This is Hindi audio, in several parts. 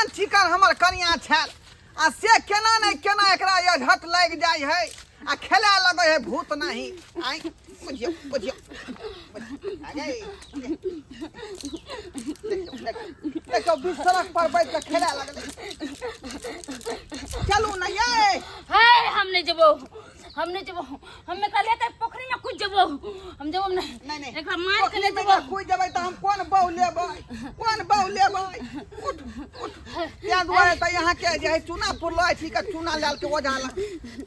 केहन चिकन हमर कनिया छल आ से केना नहीं केना एकरा ये झट लग जाय है आ खेला लगे है भूत नहीं आई बुझियो बुझियो आगे देखो बिस्तरक पर बैठ के खेला लगले चलू ना ये है हमने जबो हमें का लेके पोखरी में कूद जबो हम जबो नहीं एकरा मार के ले जबो कूद जबै त हम कोन बहु लेबै उठ या दुआरे त यहां के जे चूना पुरलै छी के चूना लाल के ओझा ला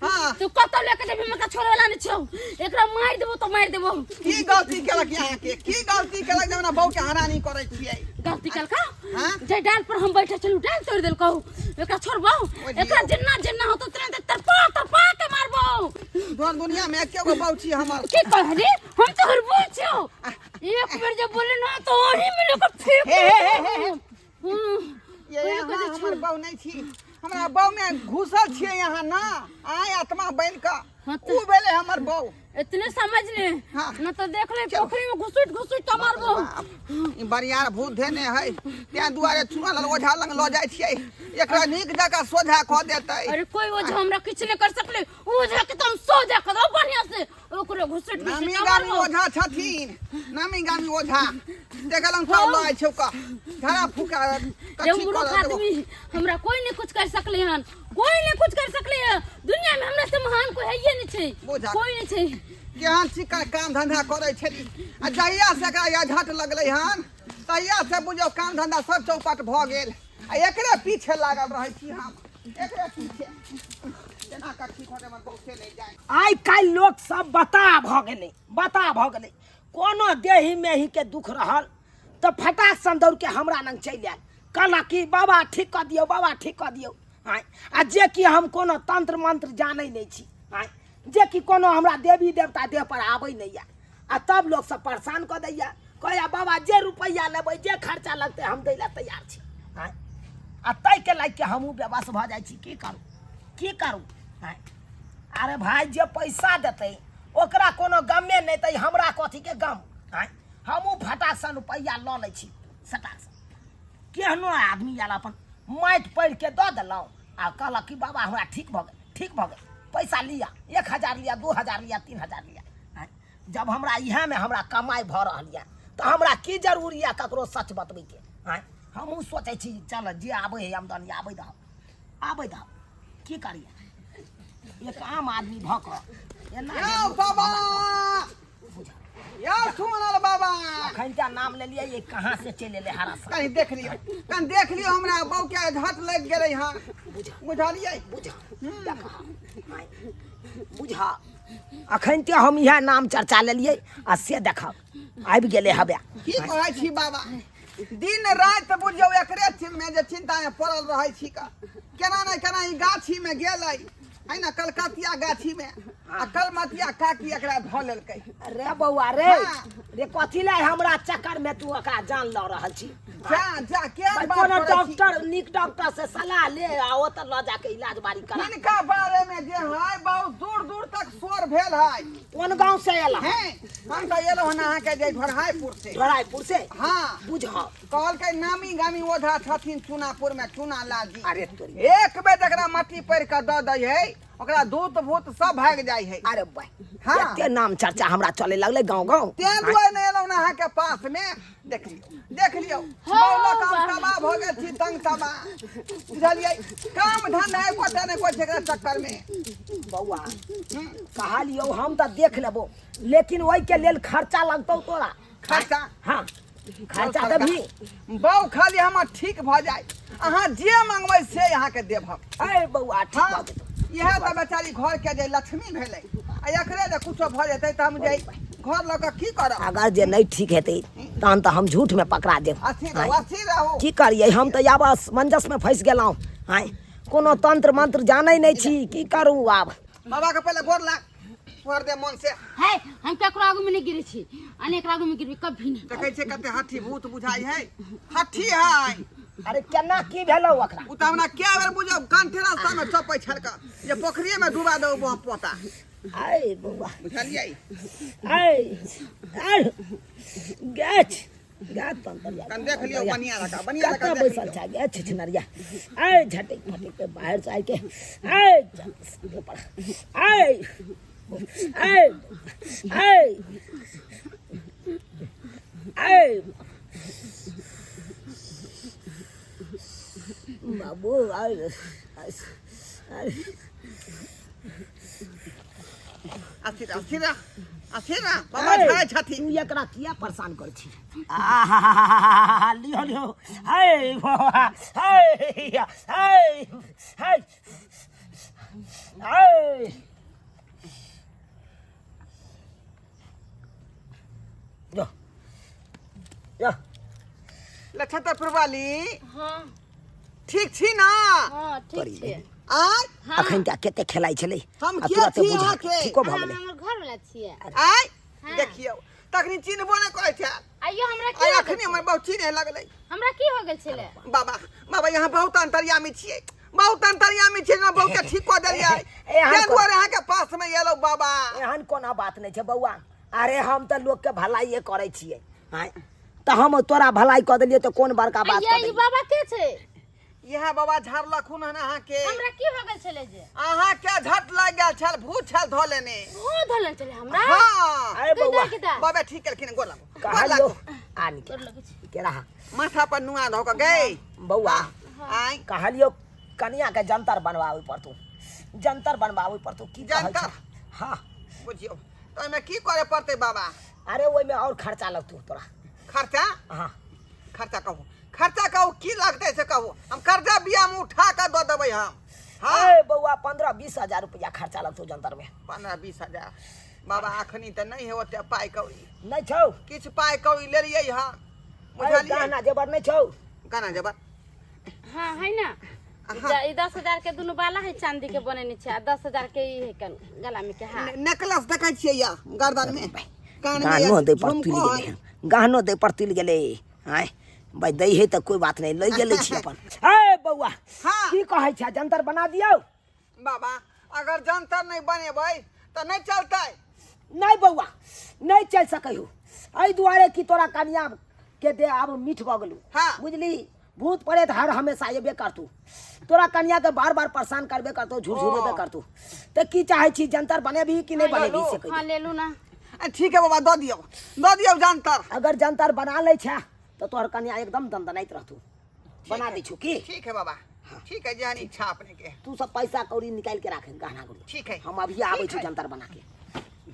हां तू कत लेके जबी में का छोड़े वाला नहीं छौ एकरा मार देबो तो मार देबो की गलती केलक यहां के की गलती केलक जब ना बहु के हरानी करै छियै गलती कल का जे डाल पर हम बैठे चलू डाल तोड़ देल कहू एकरा छोड़बो एकरा जिन्ना हो तो तुरंत तरपा के मारबो दोन दुनिया में एके गो बहु छी हमर की कहली हम तो हरबो छौ एक बेर जब बोले ना तो ओही में लेकर फेंक ये हमर बहु नहीं छी हमरा बहु में घुसल छियै यहाँ ना आय आत्मा बन का ऊ बेले हमर बहु इतने समझ ले ना तो देख ले पोखरी में घुसुट तो मारबो ई बरियार भूत देने है त्या दुआरे चुना लग ओझा लग ल जाय छियै एकरा नीक जका सोझा क देतै अरे कोई ओझा हमरा किछ नहीं कर सकले ओझा के तुम सोझा कर दो बढ़िया से ओकरे घुसुट नामी गामी ओझा छथिन नामी गामी ओझा देखलम सब ल आइ छौका झड़ा फुका कच्ची कर आदमी हमरा कोई नहीं कुछ कर सकले हन कोई नहीं कुछ कर सकले है दुनिया में हमरा से महान कोई है ये नहीं छै कोई नहीं छै केहन चिकन काम धंधा करे छली आ जहिया से एकरा या झट लगलै हन तहिया से बुझो काम धंधा सब चौपट भ गेल आ एकरे पीछे लागल रहै छी हम एकरे पीछे जेना कच्ची खोटे में बहुते नहीं जाय आइ काल लोग सब बता भ गेलै कोनो देही में ही के दुख रहल तो फटाक सन दौड़ के हमरा नंग चलि आयल कहला कि बाबा ठीक क दियौ आ जे कि हम कोनो तंत्र मंत्र जानै नहीं छी जे कि कोनो हमरा देवी देवता देह पर आबै नहीं या आ तब लोग सब परेशान क दैया कहया बाबा जे रुपैया लेबै जे खर्चा लगतै हम दै ला तैयार छी आ तै के लाग के हमहू बेबस भ जाइ छी की करू अरे भाई जे पैसा देतै ओकरा कोनो गमे नहीं तै हमरा कथी के गम हमहू फटाक सन रुपैया ल लै छी सटाक सन केहनो आदमी आयल अपन माटि पढ़ के दऽ देलहुँ आ कहलक कि बाबा हमरा ठीक भऽ गेल पैसा लिया 1000 लिया 2000 लिया 3000 लिया जब हमरा इहे में हमरा कमाई भऽ रहल यऽ तो हमरा की जरूरी है ककरो सच बतबै के हमहूँ सोचै छी चल जे आबै है आमदनी आबै दहो की करिए एक आम आदमी भऽ कऽ यो बाबा या सुनल बाबा अखन क्या नाम ले लिया ये कहाँ से चले ले हरा सा कहीं देख लियो हमरा बहु के झट लग गेलै हां बुझलियै बुझा अखन ते हम यह नाम चर्चा ले लिए आ से देखब आबि गेले हबे की कहै छी बाबा दिन रात बुझियो एकरे में जे चिंता में पड़ल रहै छी का केना नै केना ई गाछी में गेलै है ना कलकतिया गाछी में आ कलमतिया काकी एकरा ध लेलकै रे बौआ रे कथी ले हमरा चक्कर में तू ओकरा जान ल रहल छी जा के कोनो डॉक्टर निक डॉक्टर से सलाह ले आ ओ त ल जाके इलाज बारी करा इनका बारे में जे है बहुत दूर तक शोर भेल है कोन गांव से एला है हम त एलो हन अहाँ के जे घरहाइपुर से हां बुझा कहल के नामी गामी ओझा छथिन चुनापुर में चुना लाजी अरे तोरी एक बेर एकरा मट्टी पड़ के द दै है ओकरा दूत भूत सब भाग जाय है अरे भाई एते नाम चर्चा हमरा चले लगले गांव ते दुआरे नै एलौ ना अहाँ के पास में देख लियो मौला काम तबाह भ गेल छी तंग तबाह बुझलियै काम धंधा है कोटे नै कोइ एकरा चक्कर में बौआ कहलियो हम त देख लेबो लेकिन ओइ के लेल खर्चा लगतौ तोरा खर्चा हां खर्चा देबही बहु खाली हमर ठीक भ जाय अहाँ जे मांगबै से अहाँ के देब हम अरे बौआ ठीक भ जेतौ यह तो बेचारी घर के जे लक्ष्मी भेलै आ एकरे जे कुछो भ जेतै त हम जे घर लग की करब अगर जे नहीं ठीक हेतै तहन त हम झूठ में पकड़ा देब अथी रहू की करिए हम त आब मंजस में फंस गेलहुँ कोनो तंत्र मंत्र जानै नहीं छी की करू आब बाबा के पहले गोर लाग गोर दे मन से है हम केकरो आगू में नहीं गिरे छी अनेक आगू में गिरबी कभी नहीं देखै छै कते हठी भूत बुझाई है हठी है अरे केना की भेलौ ओकरा उ त हमरा क्या बेर बुझौ कंठेरा सा में चपै छड़का जे पोखरिए में डुबा दो वो पोता आय बौआ बुझलियै आय गाछ गात तंतरिया कन देख लियो बनिया लगा कत्ता देख बैसल लियो छा गे छिछनरिया आय झटे फटे के बाहर से आय के आय चल पर आय आय आय आय बाबू आय आसिरा बाबा झाड़ै छथि तू एकरा किया परेशान कर छी आहा लियो लियो हाय बाबा हाय हाय हाय हाय यो यो लछतपुर वाली हाँ ठीक छी ना हाँ ठीक छै आय अखन क्या केते खेलाई छले हम आ किया तुरते छी बुझा अहाँ के? ठीको भ अहाँ गेलै हमर घर वाला छियै आय हाँ। देखियो तखनी चिन्हबो नै करै छै आइयो हमरा आय की हो अखनी गेल हमर बहुत चिन्हे लगलै हमरा की हो गेल छलै बाबा बाबा यहाँ बहुत अंतरियामी छियै बहुत अंतरियामी छियै ना बहुत के ठीक कऽ देलियै ए, हम के को- दुआरे अहाँ के पास में एलो बाबा एहन कोना बात नहीं छै बौआ अरे हम त लोग के भलाई करे छियै हां त हम तोरा भलाई क देलियै त कोन बड़का बात ये क ई देलियै बाबा के छै यहाँ बाबा झाड़लखुन हन अहाँ के हमरा की हो गेल छलै जे अहाँ के झट लाग गेल छल भूत छल धो लेने ओ धलन छलै हमरा हाँ अरे बौआ किदा बाबा ठीक केलखिन गोर लागो कहलियो आनी कर लगै छै के रहा माथा पर नुआ धो के गए बौआ आय कहलियो कनिया के जंतर बनवावे पड़तू जंतर बनवावे पड़तू की कहै जंतर? छै हां बुझियो तो एमे की करे पड़ते बाबा अरे ओइ में और खर्चा लगतू तोरा खर्चा हां खर्चा कहू की लगते से कहू हम कर्जा बिया में उठा के दो देबै हम हाँ ए बौआ 15-20 हजार रुपया खर्चा लगतू जंतर में 15-20 हजार बाबा अखनी त नहीं है ओते पाई कौड़ी नहीं छौ किछ पाई कौड़ी लेलियै हम अरे बुझलियै गहना जेबर नहीं छौ गाना जबा हाँ है ना ई 10,000 के दुनु बाला है चांदी के बनेने छै आ 10,000 के ई है कन गला में के हार नेकलेस देखै छियै या गर्दन में कान में गहनो दे पर झुमको तिल है। गेले गहनो दे पर तिल गेले आय भाई दई है त कोई बात नहीं ले गेले छी अपन ए बौआ हाँ। की कहै छै जंतर बना दियौ बाबा अगर जंतर नहीं बनेबै त नहीं चलतै नहीं बौआ नहीं चल सकै हो एहि दुआरे कि तोरा कनिया के दे आब मीठ भ गेलू हाँ। बुझली भूत प्रेत हर हमेशा एबे करतू तोरा कनिया के बार बार परेशान करबे करतू झूठे करतू त की चाहे छी जंतर बनेबी कि नहीं बनेबी से कही हाँ ले लू ना ठीक है बाबा दो दियो जंतर अगर जंतर बना ले छा तो तोहर कन्या एकदम दंदनाइत रहतू बना दी छु की ठीक है बाबा ठीक है जहन इच्छा अपने के तू सब पैसा कौड़ी निकाल के राखे गहना गुड़ी ठीक है हम अभी आवे छु जंतर बना के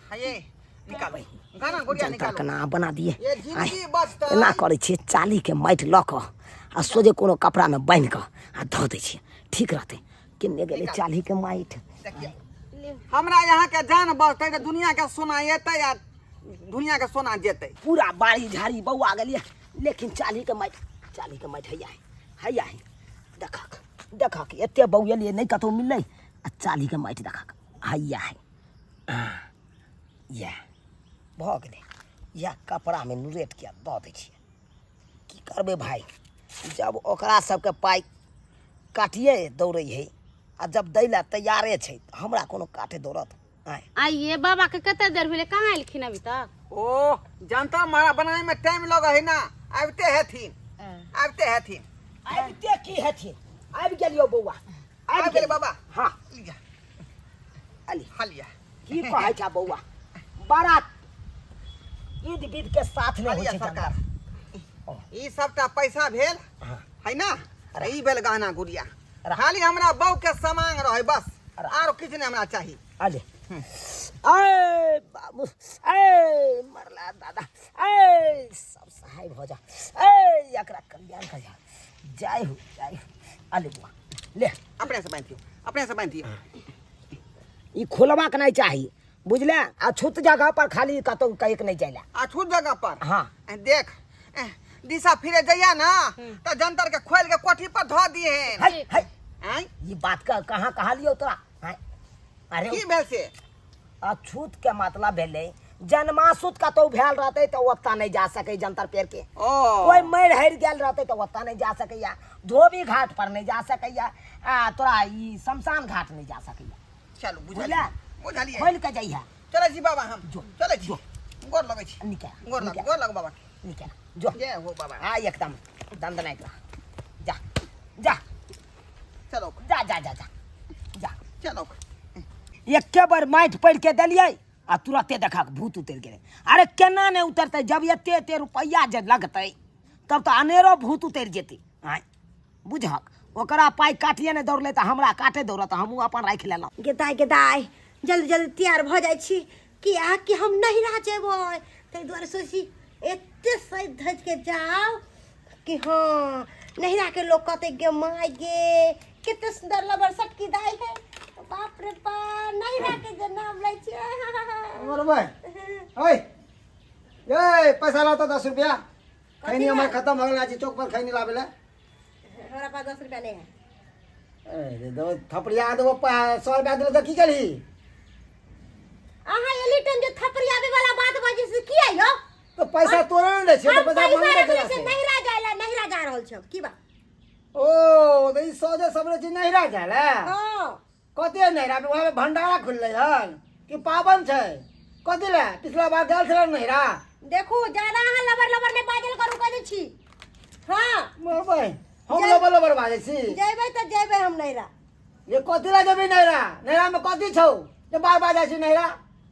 हाँ ये निकालो गाना गुड़िया जंतर निकालो कना बना दिए ये जिंदगी बचतै एना करे छी चाली के माटि ल क आ सोझे कोनो कपड़ा में बांध क आ धो दे छी ठीक रहते किन्ने गेले चाली के माटि देखिए ले हमरा यहाँ के जान बचतै त दुनिया के सोना एतै आ दुनिया के सोना जेतै पूरा बाड़ी झाड़ी बौआ गेलिए लेकिन चाली के माटि हैया है देखक एते बौएलिए नहीं कतौ मिललै आ चाली के माटि देखक हैया है ये भ गेलै या कपड़ा में नुरेट के दऽ दै छियै की करबै भाई जब ओकरा सबके पाइ काटिए दौड़ै है आ जब दै लए तैयारे छै त हमरा कोनो काटे दौड़त आय आइए बाबा के कते देर भेले कहाँ एलखिन अभी तक ओ जनता मारा बनाए में टाइम लगे है ना आबते हेथिन आबिते की हेथिन आबि गेलियो बौआ आबि गेलै बाबा हाँ लिया अली हलिया की कहै छै बौआ बारात ईद बीद के साथ में होइ हलिया छै सरकार जंतर ई सबटा पैसा भेल हाँ। है ना ई भेल गहना गुड़िया खाली हमरा बहू के सामान रहे बस आरो किछ नहीं हमरा चाहिए अले आय बाबू आय मरला दादा आय सब सहाय भ जा आय एकरा कल्याण कर जा जय हो अले बुआ ले अपने से बांध दियो ई खोलवा के नहीं चाहिए बुझले आ छूत जगह पर खाली कतौ कहे के नहीं जाइला अछूत जगह पर हाँ देख दिशा फिरे जइया ना तो जंतर के खोल के कोठी पर धो दिए है है हैं ये बात का कहाँ लियो तोरा हैं? अरे की भेल से अछूत के मतलब भेले जन्मासुत कतौ भेल रहते तो ओत्ता नहीं जा सके जंतर पेड़ के ओ कोई मर हर गेल रहते तो ओत्ता नहीं जा सकैया धोबी घाट पर नहीं जा सकैया आ तोरा ई शमशान घाट नहीं जा सकैया चलो बुझला बुझलिए खोल के जइहा चले छी बाबा हम जो चले छी गोर लगे छी निकाल गोर लग बाबा के निकाल जो जय हो बाबा। हाँ एकदम दंदनाई का जा जा चलो जा जा जा जा जा चलो एक बार माटि पड़ के दिलिए आ तुरंते देखा भूत उतर गए। अरे केना नहीं उतरते जब एते एते रुपया जे लगते तब तो अनेरो भूत उतर जेते। आय बुझक ओकरा पाई काटिए ने दौड़ले तो हमरा काटे दौड़त हमहूँ अपन राखि लेलहुँ। गेदाय गेदाय जल्दी जल्दी तैयार भ जाइ छी कि आ कि हम नहीं रह जेबै ताहि दुआरे सोची एते सज धज के जाओ कि हाँ नहिरा के लोग कहते गे माय गे कितने सुंदर लबर सटकी दाई है। बाप रे बाप नहिरा के जे नाम लै छी अमर भाई ओए ये पैसा लाता 10 रुपया खैनी हमारे खत्म हो गया चौक पर खैनी लावेला। हमरा पास 10 रुपया नहीं है। अरे दो थपड़िया दो 100 रुपया दे तो की करी। आहा एली टाइम जे थपड़ियाबे वाला बात बाजे से की आयो तो पैसा तोरे न दे छै तो पैसा मांगे पैसा के से नहिरा जायला नहिरा जा रहल छ की बा। ओ तो ई सोजे सबरे चीज नहीं रह जाला। हां कते नहीं रह वहां में भंडारा खुलले हन कि पावन छै कते ले पिछला बार गेल छल नहीं रह। देखो ज्यादा अहाँ लबर लबर में बाजल करू कहै छी। हां मोर भाई हम लबर लबर बाजे छी जेबै त जेबै हम नहिरा। ये कते ला जेबी नहीं रह में कथी छौ जे बार बाजे छी नहीं रह।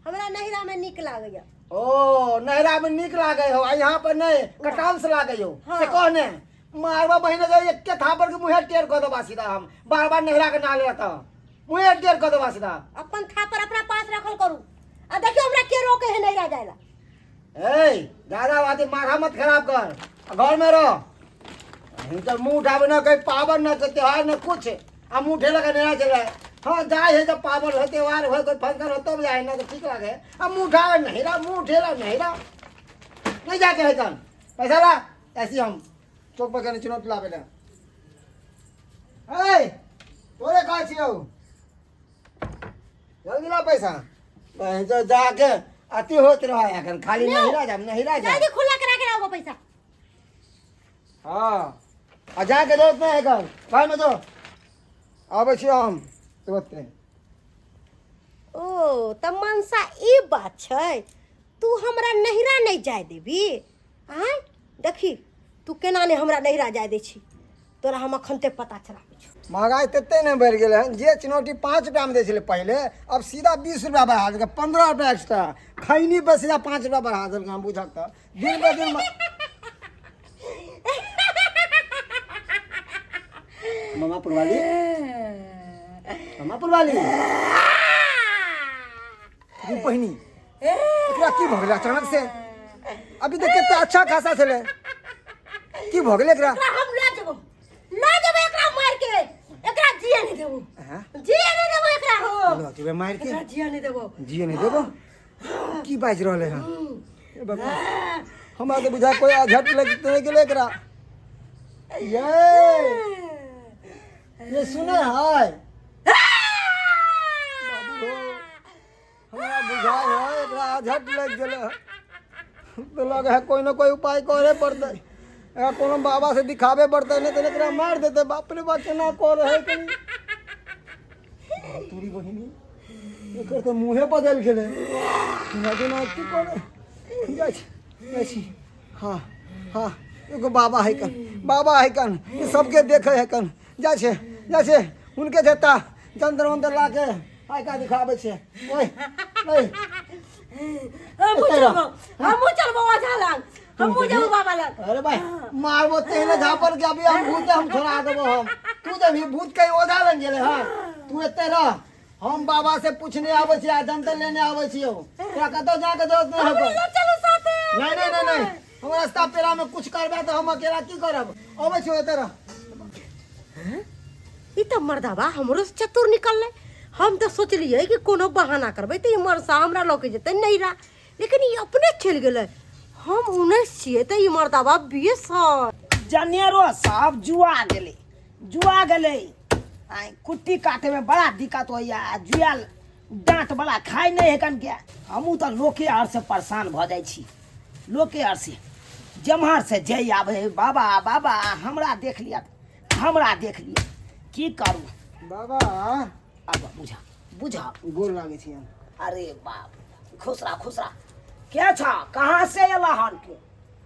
हमरा नहिरा में निक लागैया। ओ नहरा में निक लागे हो यहाँ पर नहीं कटाल से लागे हो। हाँ। से कहने मारवा बहिने जो एक के थापर के मुंह टेर कर दो सीधा हम बार बार नहरा के नाले रहता मुंह टेर कर दो सीधा। अपन थापर अपना पास रखल करू आ देखियो हमरा के रोके है नहिरा जायला। ए ज्यादा बात माथा मत खराब कर घर में रहो। तो मुंह उठावे ना कहीं पावन न त्योहार न कुछ आ मुंह ठेला के नहरा चला। हाँ जाए है जब पावन हो त्योहार हो कोई फंक्शन हो तब जाए ना तो ठीक लगे। अब मुंह उठावे नहरा मुंह ठेला नहरा नहीं जाके है कल पैसा ला ऐसी हम चौक पर कहने चुनौती लावे ला। ए तोरे कहाँ छियो जल्दी ला पैसा जो जाके अति होत रहा है खाली नहीं रह जा नहीं रह जा। जल्दी खुला करा के लाओ पैसा। हाँ आ जाके दो नहीं है कल भाई में दो अब छियो हम तुरंत। ओ त मनसा ई बात छै तू हमरा नहिरा नहीं जाय देबी। आय देखी तू केना ने हमरा नहिरा जाय दे छी तोरा हम अखनते पता चलाबै छी। महंगाई तते नहीं बढ़ गए हैं जे चिनौटी 5 रुपया में दे छले पहले अब सीधा 20 रुपया बढ़ा देगा 15 रुपया एक्स्ट्रा खैनी पर सीधा 5 रुपया बढ़ा देगा। हम बुझक तो दिन ब दिन मामा पुरवाली मामा पुरवाली तू पहिनी एकरा की भगले अचानक से अभी तक कितना अच्छा खासा चले की भगले एकरा। एकरा हम ला जेबो एकरा मार के एकरा जिए नहीं देबो। हां जिए नहीं देबो एकरा हो लो तू मार के एकरा जिए नहीं देबो। जिए नहीं देबो की बाज रहले हैं ए बाबा हमरा तो बुझा कोई झट लगते गेले एकरा। ये सुने है बाबू हमरा बुझा है एकरा झट लग गेले तो लगे है कोई ना कोई उपाय करे पड़ते एकरा कोनो बाबा से दिखावे पड़ते नहीं तो एकरा मार देते। बाप रे बाप केना कर है कनी तूरी बहिनी एकर तो मुंहे बदल गेले ना देना की करे जाय छी। हाँ हाँ एगो बाबा है कन ये सबके देखे है कन जा छे उनके देता जंतर मंतर ला के आय का दिखावे छे। ओए ओए हम चलबो ओझा लग हम जेबो बाबा लग। अरे भाई मारबो तेने झापर के अभी हम भूत हम छोड़ा देबो हम तू तो भी भूत के ओझा लग गेले। हां तू एते रह हम बाबा से पूछने आवे छी आ जंतर लेने आवे छी क्या कतो जाके जरूरत नहीं है। चलो साथे नहीं हम रास्ता पेरा में कुछ करबे तो हम अकेला की करब आवे छी एते रह। ई त मर्दाबा हमरो से चतुर निकलले। हम तो सोचलिए कि कोनो बहाना करबे तो ई मरसा हमरा लौके जेते नहिरा लेकिन ई अपने चल गेले। हम 19 छिए त ई मर्दाबा 20 जनेरो साहब जुआ गेले आय कुट्टी काटे में बड़ा दिक्कत होइया जुआल डांट वाला खाई नहीं है कन के हमू तो लोके आर से परेशान भ जाय छी। लोके आर से जम्हार से जय आवे बाबा बाबा हमरा देख लिया की करू बाबा अब बुझा गोर लागे छी हम। अरे बाप खुसरा क्या था कहाँ से अला हन के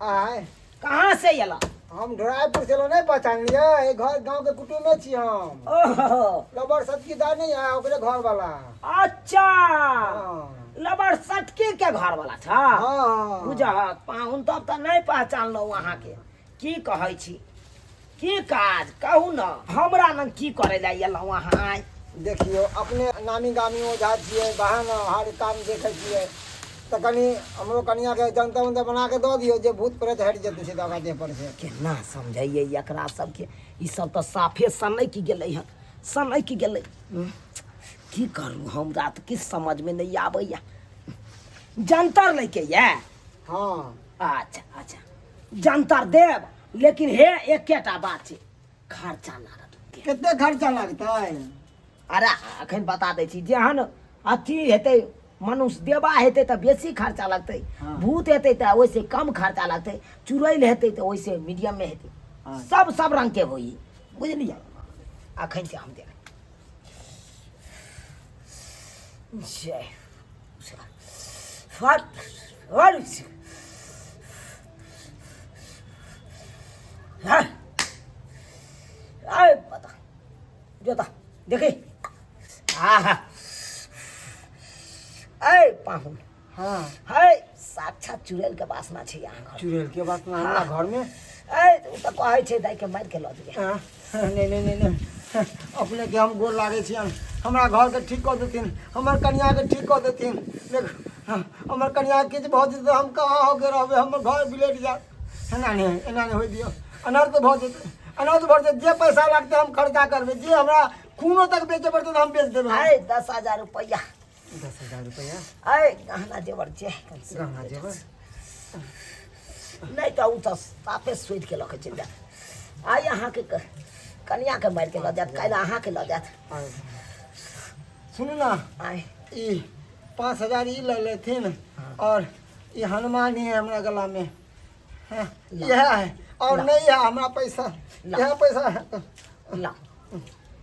आय कहाँ से एला? हम ढोराईपुर से नहीं पहचान लिये, घर गांव के कुटुम्ब में छी हम। ओहो, लबर सतकीदार नहीं है ओकरे घर वाला। अच्छा हाँ लबर सटकी के घर वाला था। हाँ बुझक पाहुन तब तो नहीं पहचानलो वहाँ के। की कहै छी, की काज कहू न, हमरा न की करे ला एला वहाँ आय? देखियो अपने नामी गामी ओझा छियै, बहन हर काम देखे छियै, तो कनी हमरो कनिया के जनता उनता बना के दो दियो जे भूत प्रेत हट जेतै से दवा दे पर से। केना समझैये एकरा सबके? ई सब तो साफे सनक की गेलै हन, सनक की गेलै। की करू हमरा तो किछ समझ में नहीं आबैया। जंतर लेके ये? हाँ अच्छा अच्छा जंतर देव, लेकिन हे एकेटा बात छै, खर्चा लागत। कितने खर्चा लगतै? अरे अखन बता दै छी, जेहन अथी हेतै मनुष्य देवा हेतै तऽ बेसी खर्चा लगतै, हाँ। भूत हेतै तऽ ओइसे कम खर्चा लगतै, चुड़ैल हेतै तऽ ओइसे मीडियम में हेतै। हाँ। सब रंग के होई, बुझलियै? अखन से हम देख जय फट फट हाँ आए पता जोता देखे आहा ऐ पाहुन, हाँ है साक्षात चुड़ैल के वासना छै यहाँ घर। चुड़ैल के बात में हमरा घर में ऐ उ तऽ कहै छै दाइ के मारि के लऽ दिए। हाँ, नहीं अपने के हम गोर लागे छी, हमरा घर के ठीक कर देथिन, हमर कन्या के ठीक कर देथिन। देख हमर कन्या के भऽ जेतै तऽ हम कहाँ होके रहबै, हमर घर बिलेट जात। एना नहीं हो दियो, अनर्थ भऽ जेतै, अनर्थ भऽ जेतै। जे पैसा लगतै हम खर्चा करबै, जे हमरा खूनो तक बेचे पड़तै तऽ हम बेच देबै। ऐ 10,000 रुपया 10,000 रुपया ऐ गहना जेवर जे गहना जेवर नहीं तो उ तो साफे सोच के लके चल जात। आई अहाँ के कन्या के मार के ल जात, काल्हि अहाँ के ल जात। सुनू ना, आई ई 5,000 ई ले लेथिन और ये हनुमान ही है हमरा गला में, यह है और ला। नहीं है हमरा पैसा, ला। यह पैसा है। ला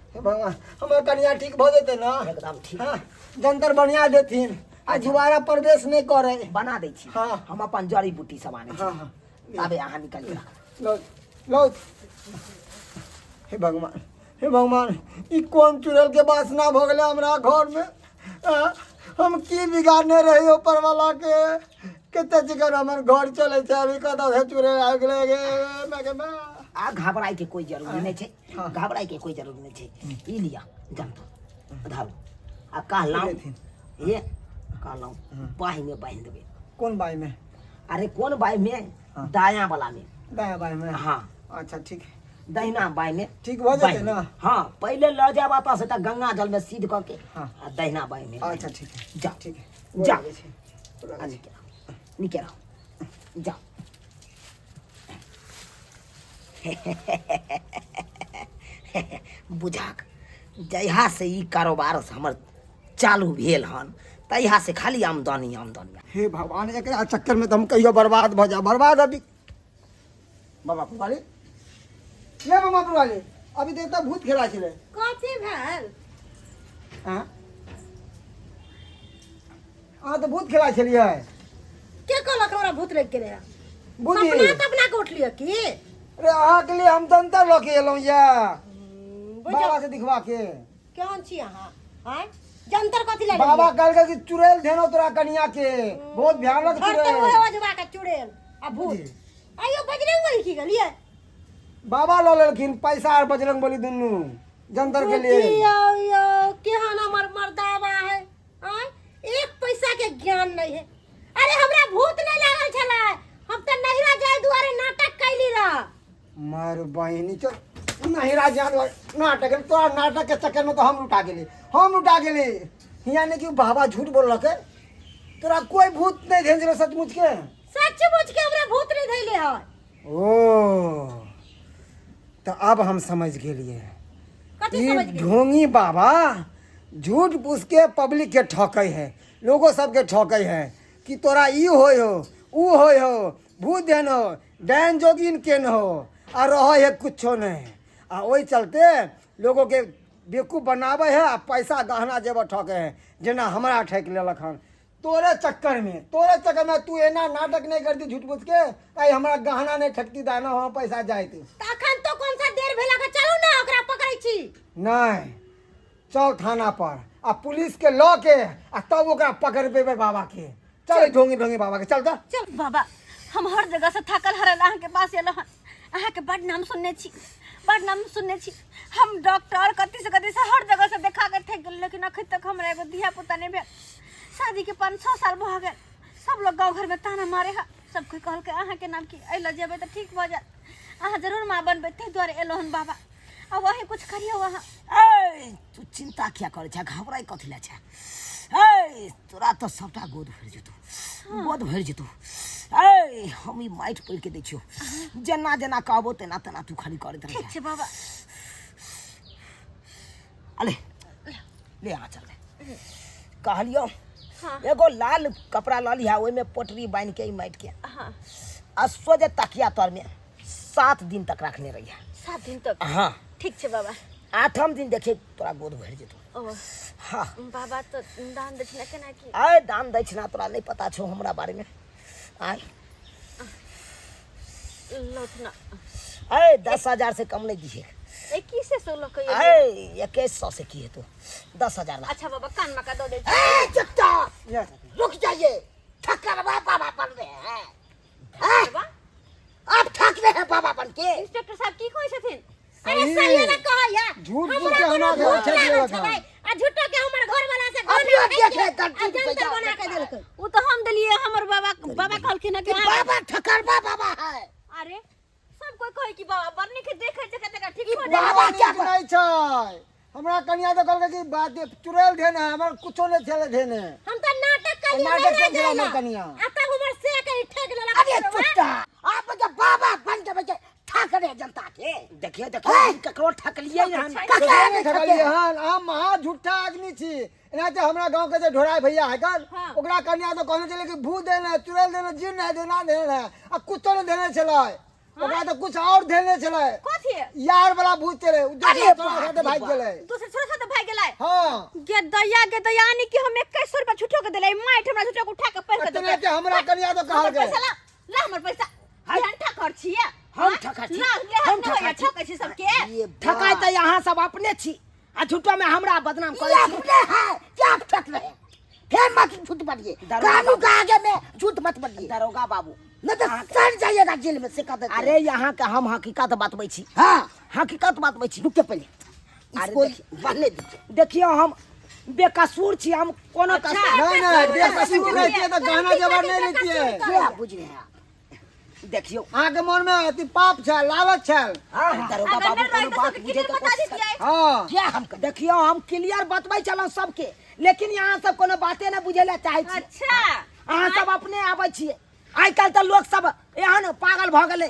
हे भगवान हमर कन्या ठीक भऽ जेतै ना, एकदम ठीक हाँ जंतर बढ़िया देथिन आ दोबारा प्रवेश नहीं करे। बना दै छी। हाँ। हम अपन जड़ी बूटी सब आनै छी। हाँ हाँ तबे अहाँ निकल लो लो हे भगवान ई कोन चुड़ैल के वासना भऽ गेलै हमरा घर में। हम की बिगाड़ने रही ऊपर वाला के, कते चिकन हमर घर चले छै, अभी कतऽ से चुड़ैल आ गेलै गे मैं के मैं। आ घबराई के कोई जरूरी नहीं छै, हाँ। घबराई के कोई जरूरी नहीं छै। ई लिया जनता धरू आ कहलौं लेथिन। ये कहलौं बाही में बांध देबै। कौन बाई में? अरे कौन बाई में? हाँ। दायां वाला में। दाया बाई में? हाँ अच्छा ठीक है, दहिना बाई में ठीक भऽ जेतै बाई में। ना? हाँ पहले ल जाब आता से तऽ गंगा जल में सीध करके हाँ। आ दहिना बाई में। अच्छा ठीक है, जा ठीक है जा गोर लागै छै। आ निके रहो जा। बुझाक जहिया से ई कारोबार हमर चालू भेल हन तहिया से खाली आमदनी आमदनी। हे भगवान एकरा चक्कर में तो हम कहियो बर्बाद भऽ जा, बर्बाद अभी। बाबा पुरवाली ये बाबा पुरवाली अभी देख तो भूत खेला छलै। कथी भेल? हाँ तो भूत खेला छलियै। के कहलक हमरा भूत लग के रे? बुझी सपना के उठलियो की? अरे अहाँ के लिए हम जंतर लऽ के एलहुँ या बाबा से दिखवा के। केहन छी अहाँ? हैं जंतर कथी ले? बाबा कहलकै कि चुड़ैल धेनो तोरा कनिया के, बहुत भयानक धरते चुड़ैल। हुए वजवा के चुड़ैल आ भूत। बुझी। आइयो बजरंगबली की गेलिए? बाबा लऽ लेलखिन पैसा और बजरंगबली दुनू जंतर के लिए। यो केहन हमर मर्दावा है? हैं एक पैसा के ज्ञान नहीं है। अरे हमरा भूत नहीं लागल छला, हम त नहिरा जाय दुआरे नाटक कैली रह। मार बहिनी चल नहिरा जान नाटक, तोरा नाटक के चक्कर में तो हम लुटा गेली। हियाँ ने कि बाबा झूठ बोललक है, तोरा कोई भूत नहीं धेन छलै सचमुच के? सचमुच के हमरा भूत नहीं धैले है। ओ तो अब हम समझ गेलिए, कथी समझ गेली? ढोंगी बाबा झूठ पूछ के पब्लिक के ठकै है, लोगों सबके ठकै है कि तोरा ई होय हो ऊ होय हो, भूत देन हो, डैन जोगिन केन हो, आ रह है कुछो नहीं। आ ओहि चलते लोगों के बेवकूफ बनावे है आ पैसा गहना जेवर ठके है, जेना हमरा ठक लेलक हन। तोरे चक्कर में तू एना नाटक नहीं करती झूठ मूठ के आई हमरा गहना नहीं ठकती दाना हो पैसा जाती तखन तो कौन सा देर भेला के चलू ना ओकरा पकड़ै छी नहीं चल थाना पर आ पुलिस के लॉ के आ तब ओकरा पकड़ पेबे बाबा के चल ढोंगी बाबा के चल चल बाबा हम हर जगह से थकल हरल अहाँ के पास एलो हन अहाँ के बड़ नाम सुनने छी हम डॉक्टर कति से हर जगह से देखा के थक गेल लेकिन अखन तक हमरा एगो धिया पुता नहीं भेल शादी के 5-6 साल भ गेल सब लोग गांव घर में ताना मारे है सब कोई कहल के अहाँ के नाम की अइला जेबे त ठीक भ जात अहाँ जरूर मां बनबे ते द्वारे एलो हन बाबा अब वही कुछ करियो वहाँ ए तू चिंता क्या करे छा घबराई कथि ला छा ए तोरा तो सबटा गोद भर जेतौ ए हम ई माइट पड़ के देखियो जेना कहबो तेना तू खाली करत रह ठीक छे बाबा अले ले आ चल कहलियो एगो लाल कपड़ा ल लिया ओइ में पोटरी बांध के ई माइट के हां आ सोजे तकिया तर में 7 दिन तक रखने रहिया 7 दिन तक हां ठीक छे बाबा 8म दिन देखे तोरा गोद भर जेतौ ओ हां बाबा तो दान दक्षिणा केना की आय दान दक्षिणा तोरा नहीं पता छो हमरा बारे में आय लौटना आय 10,000 से कम नहीं दिए 2100 के आय 2100 से की है तो 10,000 अच्छा बाबा कान में का दो दे ए चुपता रुक जाइए ठक्कर बाबा बन रहे हैं बाबा आप ठक रहे हैं बाबा बन के इंस्पेक्टर साहब की कहै छथिन अरे सही ना कहया झूठ बोल के हमरा घर छे देलक आ झूठो के हमर घर वाला से अभियो देखे गलती जंतर बना के देलकै वो तो हम दिलिए हमर बाबा कहलखिन कि बाबा ठकर बाबा है अरे सब कोई कहे कि बाबा बरनी के देखे छै कते ठीक हो बाबा क्या नहीं छै हमरा कन्या तो कहलकै कि बात चुड़ैल देने हमर कुछो नहीं चले देने हम तो नाटक कर नाटक के दिला हमर कन्या आ तब हमर से के ठग लेला अरे चुपता आप के बाबा बन के बचे ठक रहे जनता के देखिए ककरो ठक लिए हम नहीं ठकलिए हन हम महा झूठा आदमी छी एना जे हमरा गांव के जे ढोराई भैया है कल ओकरा कन्या तो कहने चले कि भूत देने चुड़ैल देने जिन नहीं देना देने आ कुछो नहीं देने चले ओकरा तो कुछ और देने चले कथि यार वाला भूत चले दूसरे छोरा साथे भाग गेले दूसरे छोरा साथे भाग गेलै हां गे दयानी कि हम 2100 रुपया छुटो के देलै माइट हमरा छुटो के उठा के पैर के इतना के हमरा कन्या तो कहल गए पैसा ला हमर पैसा हम ठकर छियै हम ठका छी हम ठकै छी सबके ठकाय त यहाँ सब अपने छी आ झूठो में हमरा बदनाम करे छी अपने है क्या ठक रहे फिर मत झूठ बोलिए कानून के आगे में झूठ मत बोलिए दरोगा बाबू न तो सड़ जाइएगा जेल में से कह देते अरे यहाँ का हम हकीकत बतबै छी हां हकीकत बतबै छी रुक के पहले इसको पहले देखियो हम बेकसूर छी हम कोनो कसूर नहीं बेकसूर रहती है तो गहना जवाब नहीं लेती है क्या बुझ रहे हैं देखियो आगे मन में अति पाप छै लालच छै दरोगा बाबू कोनो बात बुझे के कोशिश करे हां क्या हम देखियो हम क्लियर बतबै चलो सबके लेकिन यहाँ सब कोनो बाते न बुझेला चाहे छी अच्छा अहाँ सब अपने आबै छिए आइ काल तो लोग सब एहन पागल भ गेले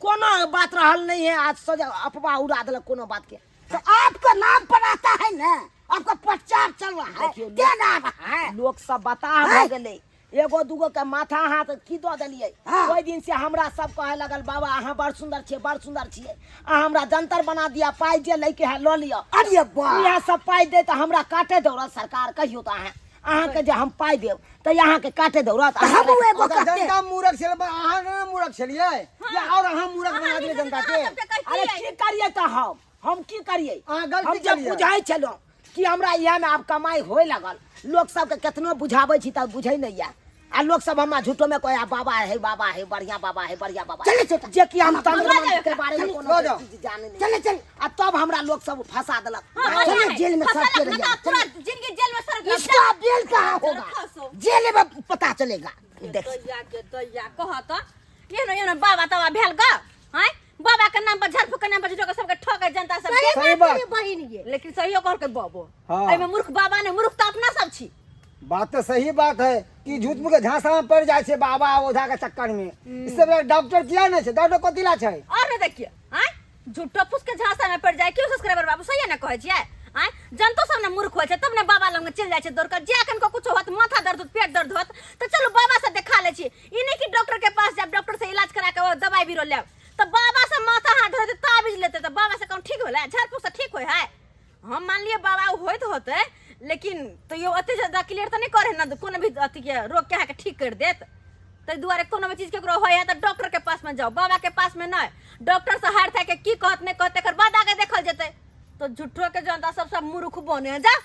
कोनो बात रहल नहीं है आज सजा अफवाह उड़ा देलक कोनो बात के तो आपका नाम पर आता है ना आपका प्रचार चल रहा है क्या नाम है लोग सब बता भ गेले एगो दूगो के माथा हाथ की दो देलिए ओइ दिन से हमरा सब कहे लगल बाबा अहाँ बड़ सुंदर छिए आ हमरा जंतर बना दिया पाई जे लेके है लो लियो अरे वाह यह सब पाई दे त हमरा काटे दौड़त सरकार कहियो त अहाँ के जे हम पाई देब त यहाँ के काटे दौड़त हम एगो जनता मूर्ख छल अहाँ न मूर्ख छलिए या और अहाँ मूर्ख बना दिए जनता के अरे की करिए त हम की करिए अहाँ गलती हम जब बुझाई चलो कि हमरा यह में अब कमाई होए लगल लोग सब के केतनो बुझाबै छी त बुझै नहीं या आ लोग सब हमा झूठो में कोई बाबा है बढ़िया बाबा चले जे कि हम तंत्र के बारे में कोनो चीज जाने नहीं चले आ तब हमरा लोग सब फंसा देलक चले जेल में सब के रहिया पूरा जिंदगी जेल में सर इसका बेल कहां होगा जेल में पता चलेगा देख दया कह त ये न बाबा तवा भेल ग हैं बाबा के नाम पर झरफू के नाम पर जो सब के ठोकै जनता सब के सही बात बहिन ये लेकिन सहियो कहल के बाबू हाँ। एमे मूर्ख बाबा ने मूर्ख त अपना सब छी बात तो सही बात है कि झूठ मुके झांसा में पड़ जाए छे बाबा ओझा के चक्कर में इससे बड़ा डॉक्टर किया नहीं छे डॉक्टर को दिला छे और नहीं देखिए हैं झूठो फुस के झांसा में पड़ जाए क्यों सब्सक्राइबर बाबू सही ना कहै छियै हैं जनतो सब ने मूर्ख होय छे तब ने बाबा लंग चल जाय छे दौड़ कर जे कन को कुछ होत माथा दर्द होत पेट दर्द होत तो चलो बाबा से दिखा ले छी ई नहीं कि डॉक्टर के पास जब डॉक्टर से इलाज करा के दवाई बीरो लेब तो बाबा से माथा हाथ धरते ताबीज लेते तो बाबा से कौन ठीक होला झाड़ फूस से ठीक होय है हम मान लिए बाबा होइत होते लेकिन तो यो अति ज्यादा क्लियर तो नहीं करे ना कोनो भी अति के रोग के के ठीक कर देत तो दुआरे कोनो भी चीज केकरो होय है तो डॉक्टर के पास में जाओ बाबा के पास में नहीं डॉक्टर से हार था के की कहत नहीं कहते कर बाद आके देखल जते तो झूठो के जनता सब मूर्ख बने जा